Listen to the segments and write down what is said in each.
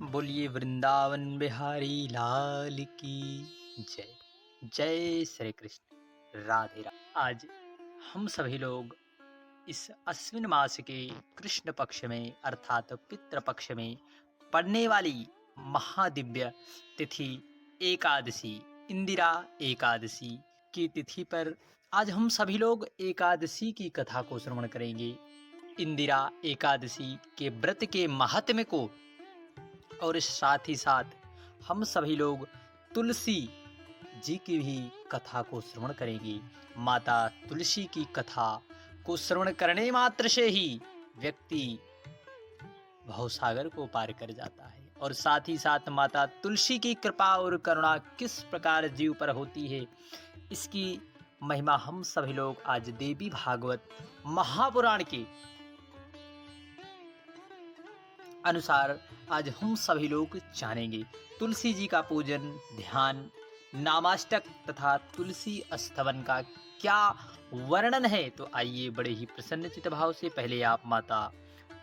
बोलिए वृंदावन बिहारी लाल की जय। जय श्री कृष्ण, राधे राधे। आज हम सभी लोग इस अश्विन मास के कृष्ण पक्ष में अर्थात पितृ पक्ष में पड़ने वाली महादिव्य तिथि एकादशी, इंदिरा एकादशी की तिथि पर आज हम सभी लोग एकादशी की कथा को श्रवण करेंगे। इंदिरा एकादशी के व्रत के महात्म्य को और साथ ही साथ हम सभी लोग तुलसी जी की भी कथा को श्रवण करेंगे। माता तुलसी की कथा को श्रवण करने मात्र से ही व्यक्ति भवसागर को पार कर जाता है, और साथ ही साथ माता तुलसी की कृपा और करुणा किस प्रकार जीव पर होती है, इसकी महिमा हम सभी लोग आज देवी भागवत महापुराण के अनुसार आज हम सभी लोग जानेंगे। तुलसी जी का पूजन, ध्यान, नामाष्टक तथा तुलसी स्तवन का क्या वर्णन है, तो आइए बड़े ही प्रसन्नचित भाव से पहले आप माता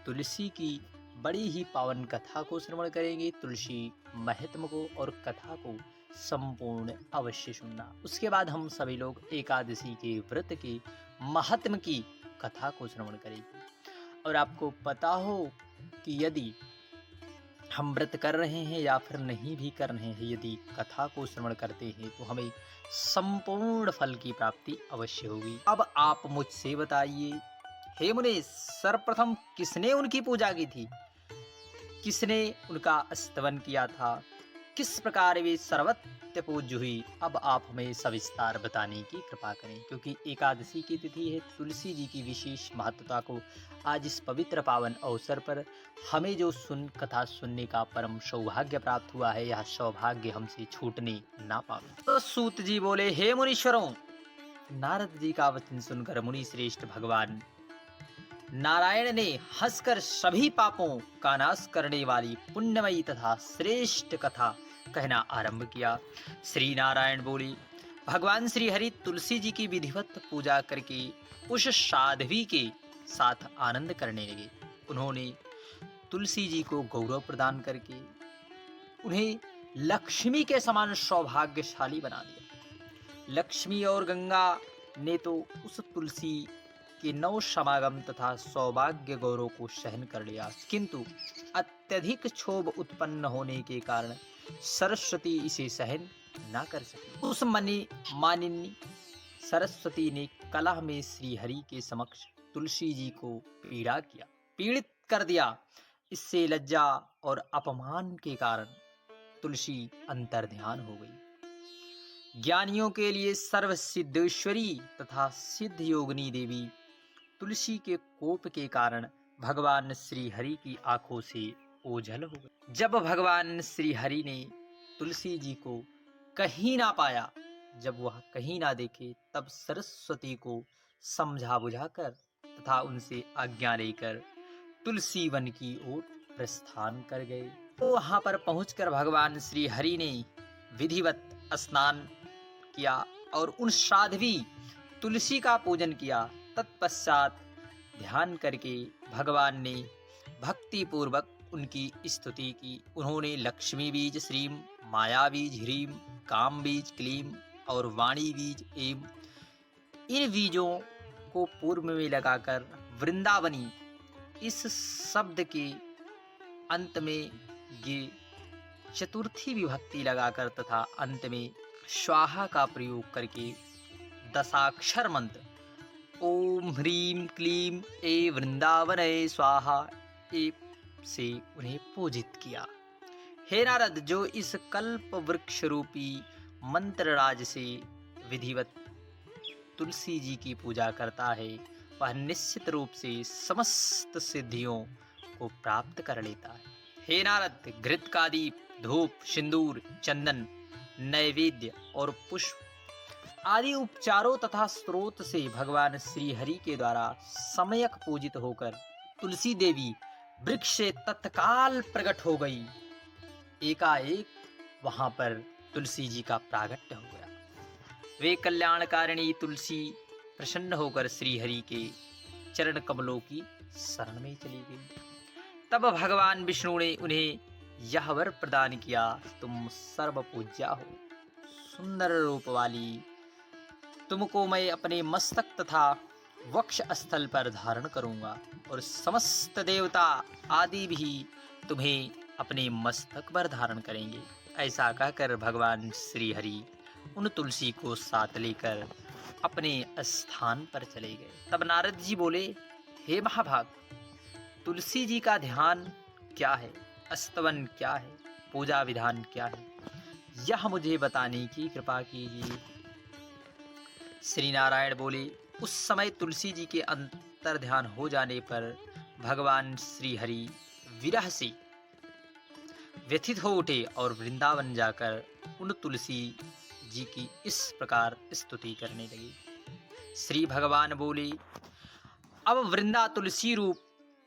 तुलसी की बड़ी ही पावन कथा को श्रवण करेंगे। तुलसी महत्व को और कथा को संपूर्ण अवश्य सुनना। उसके बाद हम सभी लोग एकादशी के व्रत के महात्म की कथा को श्रवण करेंगे। और आपको पता हो कि यदि हम व्रत कर रहे हैं या फिर नहीं भी कर रहे हैं, यदि कथा को श्रवण करते हैं तो हमें संपूर्ण फल की प्राप्ति अवश्य होगी। अब आप मुझसे बताइए, हे मुने, सर्वप्रथम किसने उनकी पूजा की थी, किसने उनका स्तवन किया था, किस प्रकार वे सर्वत्र पूज्य हुई? अब आप हमें सविस्तार बताने की कृपा करें, क्योंकि एकादशी की तिथि है। तुलसी जी की विशेष महत्वता को आज इस पवित्र पावन अवसर पर हमें जो कथा सुनने का परम सौभाग्य प्राप्त हुआ है, यह सौभाग्य हमसे छूटने ना पावे। तो सूत जी बोले, हे मुनीश्वरों, नारद जी का वचन सुनकर मुनि श्रेष्ठ भगवान नारायण ने हंसकर सभी पापों का नाश करने वाली पुण्यमयी तथा श्रेष्ठ कथा कहना आरंभ किया। श्री नारायण बोली, भगवान श्री हरि तुलसी जी की विधिवत पूजा करके उस साध्वी के साथ आनंद करने लगे। उन्होंने तुलसी जी को गौरव प्रदान करके उन्हें लक्ष्मी के समान सौभाग्यशाली बना दिया। लक्ष्मी और गंगा ने तो उस तुलसी के नव समागम तथा सौभाग्य गौरव को सहन कर लिया, किंतु अत्यधिक क्षोभ उत्पन्न होने के कारण सरस्वती इसे सहन ना कर सकी। उस मानिनी सरस्वती ने कलह में श्री हरि के समक्ष तुलसी जी को पीड़ित कर दिया। इससे लज्जा और अपमान के कारण तुलसी अंतर्ध्यान हो गई। ज्ञानियों के लिए सर्वसिद्धेश्वरी तथा सिद्ध योगिनी देवी तुलसी के कोप के कारण भगवान श्री हरि की आंखों से ओझल हो गई। जब भगवान श्री हरि ने तुलसी जी को कहीं ना पाया, जब वह कहीं ना देखे, तब सरस्वती को समझा बुझाकर तथा उनसे आज्ञा लेकर तुलसी वन की ओर प्रस्थान कर गए। तो वहां पर पहुंचकर भगवान श्री हरि ने विधिवत स्नान किया और उन साध्वी तुलसी का पूजन किया। तत्पश्चात ध्यान करके भगवान ने भक्ति पूर्वक उनकी स्तुति की। उन्होंने लक्ष्मी बीज श्रीम, माया बीज ह्रीम, काम बीज क्लीम और वाणी बीज एम, इन बीजों को पूर्व में लगाकर वृंदावनी इस शब्द के अंत में ये चतुर्थी विभक्ति लगाकर तथा अंत में स्वाहा का प्रयोग करके दशाक्षर मंत्र ओम ह्रीम क्लीम ए वृंदावनय स्वाहा ए से उन्हें पूजित किया। हे नारद, जो इस कल्प वृक्ष रूपी मंत्र राज से विधिवत तुलसी जी की पूजा करता है, वह निश्चित रूप से समस्त सिद्धियों को प्राप्त कर लेता है। हे नारद, घृत का दीप, धूप, सिंदूर, चंदन, नैवेद्य और पुष्प आदि उपचारों तथा स्रोत से भगवान श्री हरि के द्वारा सम्यक पूजित होकर तुलसी देवी वृक्ष से तत्काल प्रकट हो गई। एकाएक वहां पर तुलसी जी का प्रागट्य हो गया। वे कल्याणकारिणी तुलसी प्रसन्न होकर श्री हरि के चरण कमलों की शरण में चली गई। तब भगवान विष्णु ने उन्हें यह वर प्रदान किया, तुम सर्व पूज्या हो। सुंदर रूप वाली तुमको मैं अपने मस्तक तथा वक्ष स्थल पर धारण करूंगा, और समस्त देवता आदि भी तुम्हें अपने मस्तक पर धारण करेंगे। ऐसा कहकर भगवान श्री हरि उन तुलसी को साथ लेकर अपने स्थान पर चले गए। तब नारद जी बोले, हे महाभाग, तुलसी जी का ध्यान क्या है, स्तवन क्या है, पूजा विधान क्या है, यह मुझे बताने की कृपा कीजिए। श्री नारायण बोले, उस समय तुलसी जी के अंतर ध्यान हो जाने पर भगवान श्री हरि विरह से व्यथित हो उठे और वृंदावन जाकर उन तुलसी जी की इस प्रकार स्तुति करने लगे। श्री भगवान बोले, अब वृंदा तुलसी रूप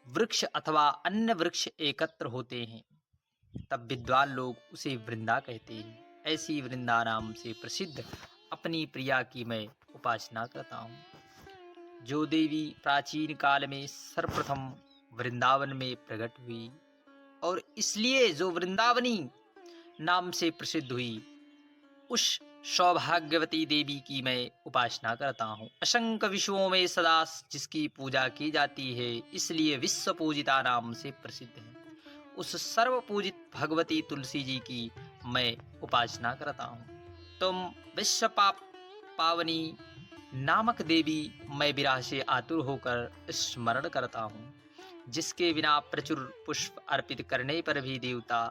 वृक्ष अथवा अन्य वृक्ष एकत्र होते हैं, तब विद्वान लोग उसे वृंदा कहते हैं। ऐसी वृंदा नाम से प्रसिद्ध अपनी प्रिया की मैं उपासना करता हूँ, जो देवी प्राचीन काल में सर्वप्रथम वृंदावन में प्रकट हुई और इसलिए जो वृंदावनी नाम से प्रसिद्ध हुई, उस सौभाग्यवती देवी की मैं उपासना करता हूँ। असंख्य विश्वों में सदा जिसकी पूजा की जाती है, इसलिए विश्व पूजिता नाम से प्रसिद्ध है। उस सर्व पूजित भगवती तुलसी जी की मैं उपासना करता हूँ। तुम विश्व पावनी नामक देवी मैं विरह से आतुर होकर स्मरण करता हूँ, जिसके बिना प्रचुर पुष्प अर्पित करने पर भी देवता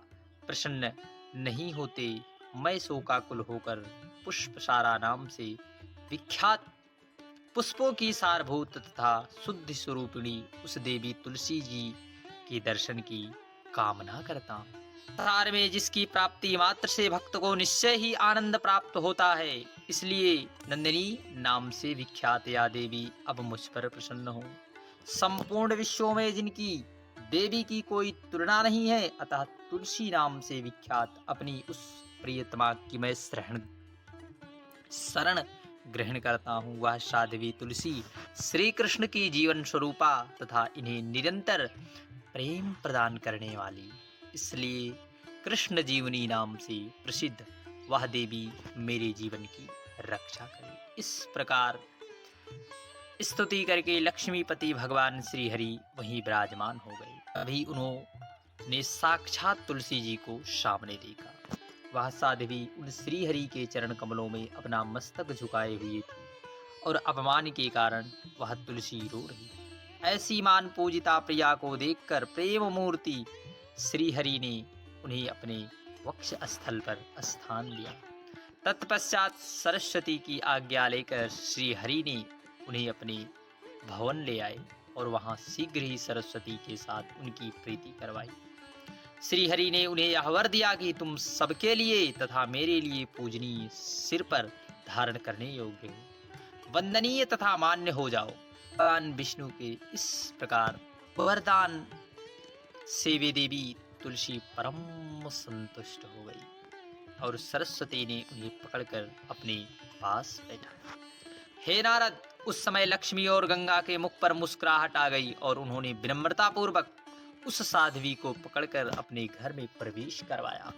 प्रसन्न नहीं होते। मैं शोकाकुल होकर पुष्पसारा नाम से विख्यात पुष्पों की सारभूत तथा शुद्ध स्वरूपिणी उस देवी तुलसी जी के दर्शन की कामना करता हूँ। संसार में जिसकी प्राप्ति मात्र से भक्त को निश्चय ही आनंद प्राप्त होता है, इसलिए नंदिनी नाम से विख्यात या देवी अब मुझ पर प्रसन्न हो। संपूर्ण विश्वों में जिनकी देवी की कोई तुलना नहीं है, अतः तुलसी नाम से विख्यात अपनी उस प्रियतमा की मैं शरण ग्रहण करता हूँ। वह साध्वी तुलसी श्री कृष्ण की जीवन स्वरूपा तथा इन्हें निरंतर प्रेम प्रदान करने वाली, इसलिए कृष्ण जीवनी नाम से प्रसिद्ध वह देवी मेरे जीवन की रक्षा करे। इस प्रकार स्तुति करके लक्ष्मीपति भगवान श्री हरि वहीं विराजमान हो गए। अभी उन्होंने साक्षात तुलसी जी को सामने देखा। वह साध्वी उन श्री हरि के चरण कमलों में अपना मस्तक झुकाए हुए थी और अपमान के कारण वह तुलसी रो रही। ऐसी मान पूजिता प्रिया को देखकर प्रेम मूर्ति श्री हरि ने उन्हें अपने वक्ष स्थल पर स्थान दिया। तत्पश्चात सरस्वती की आज्ञा लेकर श्री हरि ने उन्हें अपने भवन ले आए और वहां शीघ्र ही सरस्वती के साथ उनकी प्रीति करवाई। श्री हरि ने उन्हें यह वर दिया कि तुम सबके लिए तथा मेरे लिए पूजनीय, सिर पर धारण करने योग्य हो, वंदनीय तथा मान्य हो जाओ। भगवान विष्णु के इस प्रकार वरदान से वे देवी तुलसी परम संतुष्ट हो गई और सरस्वती ने उन्हें पकड़कर अपने पास बैठा। हे नारद, उस समय लक्ष्मी और गंगा के मुख पर मुस्कुराहट आ गई और उन्होंने विनम्रता पूर्वक उस साध्वी को पकड़कर अपने घर में प्रवेश करवाया।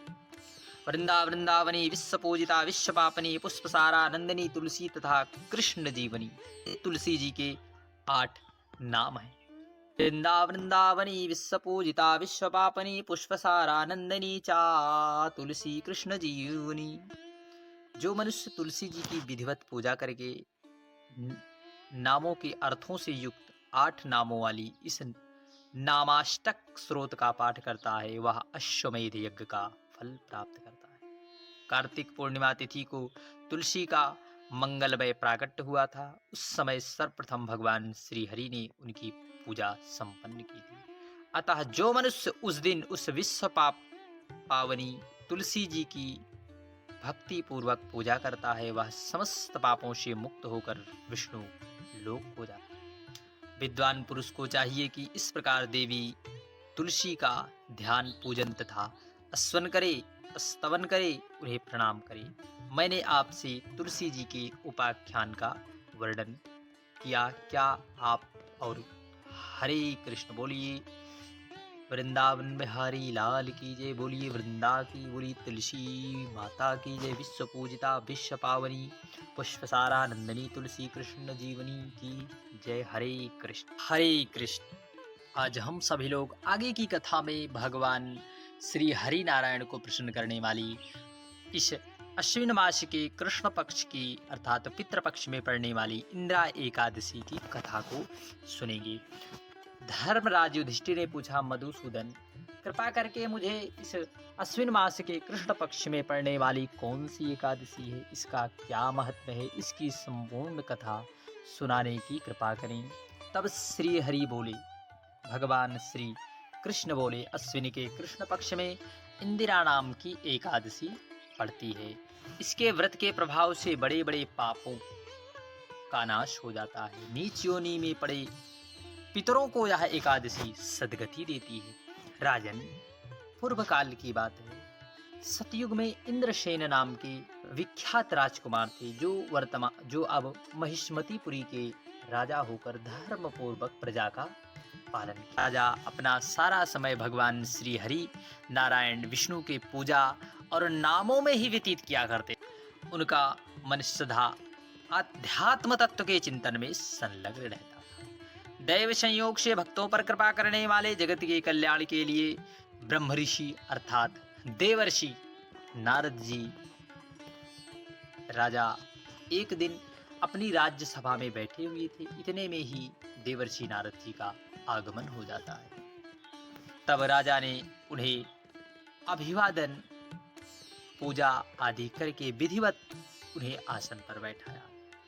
वृंदावनी विश्व पूजिता विश्व पापनी पुष्पसारा नंदिनी तुलसी तथा कृष्ण जीवनी, तुलसी जी के 8 नाम हैं। वृंदावनी विश्व पूजिता विश्व पापनी पुष्पसारा नंदिनी चा तुलसी कृष्ण जीवनी। जो मनुष्य तुलसी जी की विधिवत पूजा करके नामों के अर्थों से युक्त 8 नामों वाली इस नामाष्टक स्रोत का पाठ करता है, वह अश्वमेध यज्ञ का फल प्राप्त करता है। कार्तिक पूर्णिमा तिथि को तुलसी का मंगलमय प्राकट्य हुआ था। उस समय सर्वप्रथम भगवान श्री हरि ने उनकी पूजा संपन्न की थी। अतः जो मनुष्य उस दिन उस विश्व पावनी तुलसी जी की भक्ति पूर्वक पूजा करता है, वह समस्त पापों से मुक्त होकर विष्णु लोक हो जाता है। विद्वान पुरुष को चाहिए कि इस प्रकार देवी तुलसी का ध्यान, पूजन तथा स्मरण करे, स्तवन करे, उन्हें प्रणाम करे। मैंने आपसे तुलसी जी के उपाख्यान का वर्णन किया। क्या आप और हरे कृष्ण बोलिए। वृंदावन बिहारी लाल की जय। बोलिए वृंदा की, बोली तुलसी माता की जय। विश्व पूजिता विश्व पावनी पुष्पसारा नंदनी तुलसी कृष्ण जीवनी की जय। हरे कृष्ण हरे कृष्ण। आज हम सभी लोग आगे की कथा में भगवान श्री हरि नारायण को प्रसन्न करने वाली इस अश्विन मास के कृष्ण पक्ष की अर्थात पितृपक्ष में पड़ने वाली इंदिरा एकादशी की कथा को सुनेंगे। धर्मराज युधिष्ठिर ने पूछा, मधुसूदन कृपा करके मुझे इस अश्विन मास के कृष्ण पक्ष में पड़ने वाली कौन सी एकादशी है, इसका क्या महत्व है, इसकी संपूर्ण कथा सुनाने की कृपा करें। तब श्री हरि बोले, भगवान श्री कृष्ण बोले, अश्विनी के कृष्ण पक्ष में इंदिरा नाम की एकादशी पड़ती है। इसके व्रत के प्रभाव से बड़े बड़े पापों का नाश हो जाता है। नीच योनि में पड़े पितरों को यह एकादशी सद्गति देती है। राजन, पूर्व काल की बात है, सतयुग में इंद्रसेन नाम के विख्यात राजकुमार थे जो अब महिष्मतिपुरी के राजा होकर धर्म पूर्वक प्रजा का पालन किया। राजा अपना सारा समय भगवान श्री हरि नारायण विष्णु के पूजा और नामों में ही व्यतीत किया करते। उनका मन सदा आध्यात्म तत्व के चिंतन में संलग्न रहता था। दैव संयोग से भक्तों पर कृपा करने वाले जगत के कल्याण के लिए ब्रह्म ऋषि अर्थात देवर्षि नारद जी राजा एक दिन अपनी राज्य सभा में बैठे हुए थे। इतने में ही देवर्षि नारद जी का आगमन हो जाता है। तब राजा ने उन्हें अभिवादन पूजा आदि करके विधिवत उन्हें आसन पर बैठाया।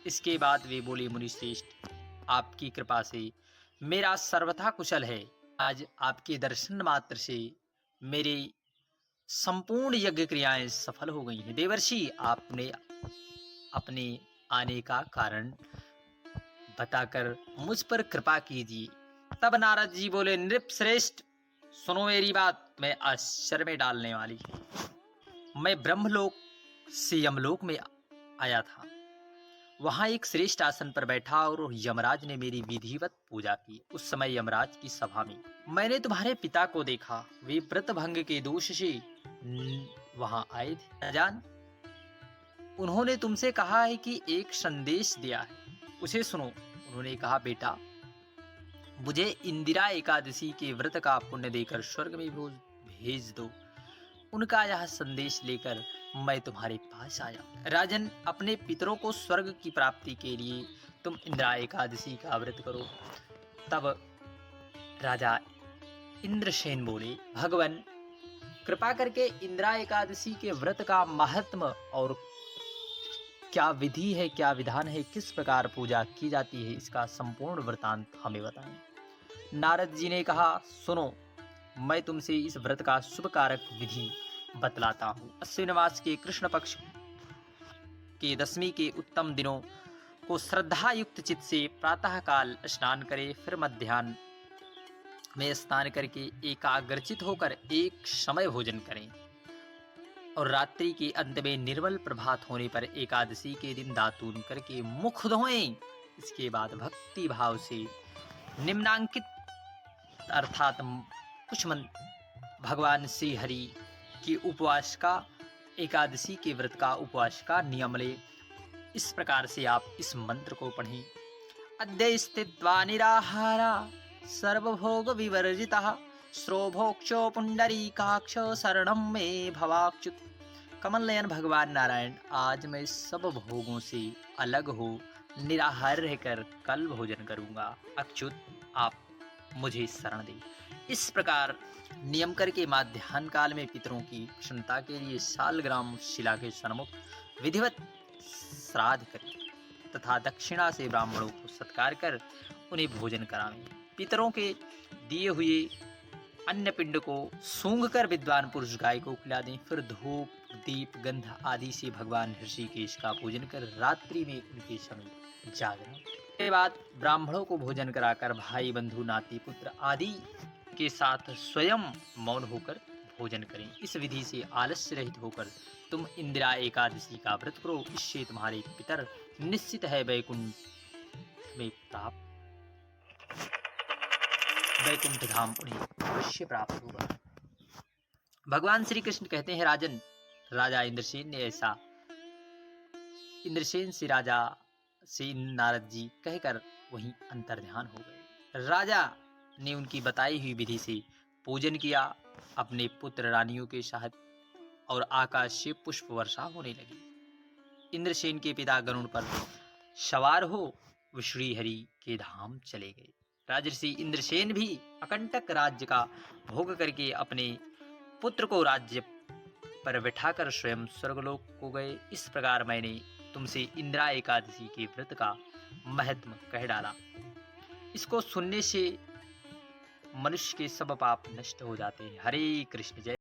इसके बाद वे बोले, मुनिश्रेष्ठ, आपकी कृपा से मेरा सर्वथा कुशल है। आज आपके दर्शन मात्र से मेरी संपूर्ण यज्ञ क्रियाएं सफल हो गई हैं। देवर्षि, आपने अपने आने का कारण बताकर मुझ पर कृपा कीजिए। तब नारद जी बोले, नृप श्रेष्ठ, सुनो मेरी बात, मैं आश्चर्य में डालने वाली है। मैं ब्रह्मलोक से यमलोक में आया था। वहां एक श्रेष्ठ आसन पर बैठा और यमराज ने मेरी विधिवत पूजा की। उस समय यमराज की सभा में मैंने तुम्हारे पिता को देखा। वे व्रत भंग के दोष से वहां आए थे। जान, उन्होंने तुमसे कहा है कि एक संदेश दिया है, उसे सुनो। उन्होंने कहा, बेटा, मुझे इंदिरा एकादशी के व्रत का पुण्य देकर स्वर्ग में भेज दो। उनका यह संदेश लेकर मैं तुम्हारे पास आया। राजन, अपने पितरों को स्वर्ग की प्राप्ति के लिए तुम इंदिरा एकादशी का व्रत करो। तब राजा इंद्रसेन बोले, भगवान, कृपा करके इंदिरा एकादशी के व्रत का महात्म और क्या विधि है, क्या विधान है, किस प्रकार पूजा की जाती है, इसका संपूर्ण वृतांत हमें बताएं। नारद जी ने कहा, सुनो, मैं तुमसे इस व्रत का शुभ कारक विधि बतलाता हूँ। अश्विन मास के कृष्ण पक्ष के दशमी के उत्तम दिनों को श्रद्धा युक्त चित्त से प्रातः काल स्नान करें, फिर मध्याह्न में स्नान करके एकाग्रचित होकर एक समय भोजन करें और रात्रि के अंत में निर्मल प्रभात होने पर एकादशी के दिन दातून करके मुख धोएं। इसके बाद भक्ति भाव से निम्नांकित अर्थात कुछ मंत्र भगवान श्री हरि के उपवास का, एकादशी के व्रत का उपवास का नियम ले। इस प्रकार से आप इस मंत्र को पढ़ें। अद्य स्थित्वा निराहारा सर्वभोग विवर्जितः श्रोभोक्षो पुंडरीकाक्ष शरणं मे भवाच्युत। कमल नयन भगवान नारायण, आज मैं सब भोगों से अलग हो निराहार रहकर कल भोजन करूंगा। अच्युत, आप मुझे शरण दें। इस प्रकार नियम करके माध्याह्न काल में पितरों की प्रसन्नता के लिए शालग्राम शिला के सन्मुख विधिवत श्राद्ध करें तथा दक्षिणा से ब्राह्मणों को सत्कार कर उन्हें भोजन करावें। पितरों के दिए हुए अन्न पिंड को सूंघ कर विद्वान पुरुष गाय को खिला दें। फिर धूप, दीप, गंध आदि से भगवान ऋषिकेश का पूजन कर रात्रि में उनके समीप जागरण। इसके बाद ब्राह्मणों को भोजन कराकर भाई, बंधु, नाती, पुत्र आदि के साथ स्वयं मौन होकर भोजन करें। इस विधि से आलस्य रहित होकर तुम इंदिरा एकादशी का व्रत करो। इससे तुम्हारे पितर निश्चित है वैकुंठ में प्राप्त। वैकुंठ धाम उन्हें अवश्य प्राप्त होगा। भगवान श्री कृष्ण कहते हैं, राजन, राजा इंद्रसेन ने ऐसा इंद्रसेन से राजा से नारद जी कहकर वहीं अंतर्ध्यान हो गए। राजा ने उनकी बताई हुई विधि से पूजन किया। अपने पुत्र रानियों के साथ और आकाश से पुष्प वर्षा होने लगी। इंद्रसेन के पिता गरुड़ पर सवार हो वो श्री हरि के धाम चले गए। राजर्षि इंद्रसेन भी अकंटक राज्य का भोग करके अपने पुत्र को राज्य पर बिठाकर स्वयं स्वर्गलोक को गए। इस प्रकार मैंने तुमसे इंदिरा एकादशी के व्रत का महत्व कह डाला। इसको सुनने से मनुष्य के सब पाप नष्ट हो जाते हैं। हरे कृष्ण। जय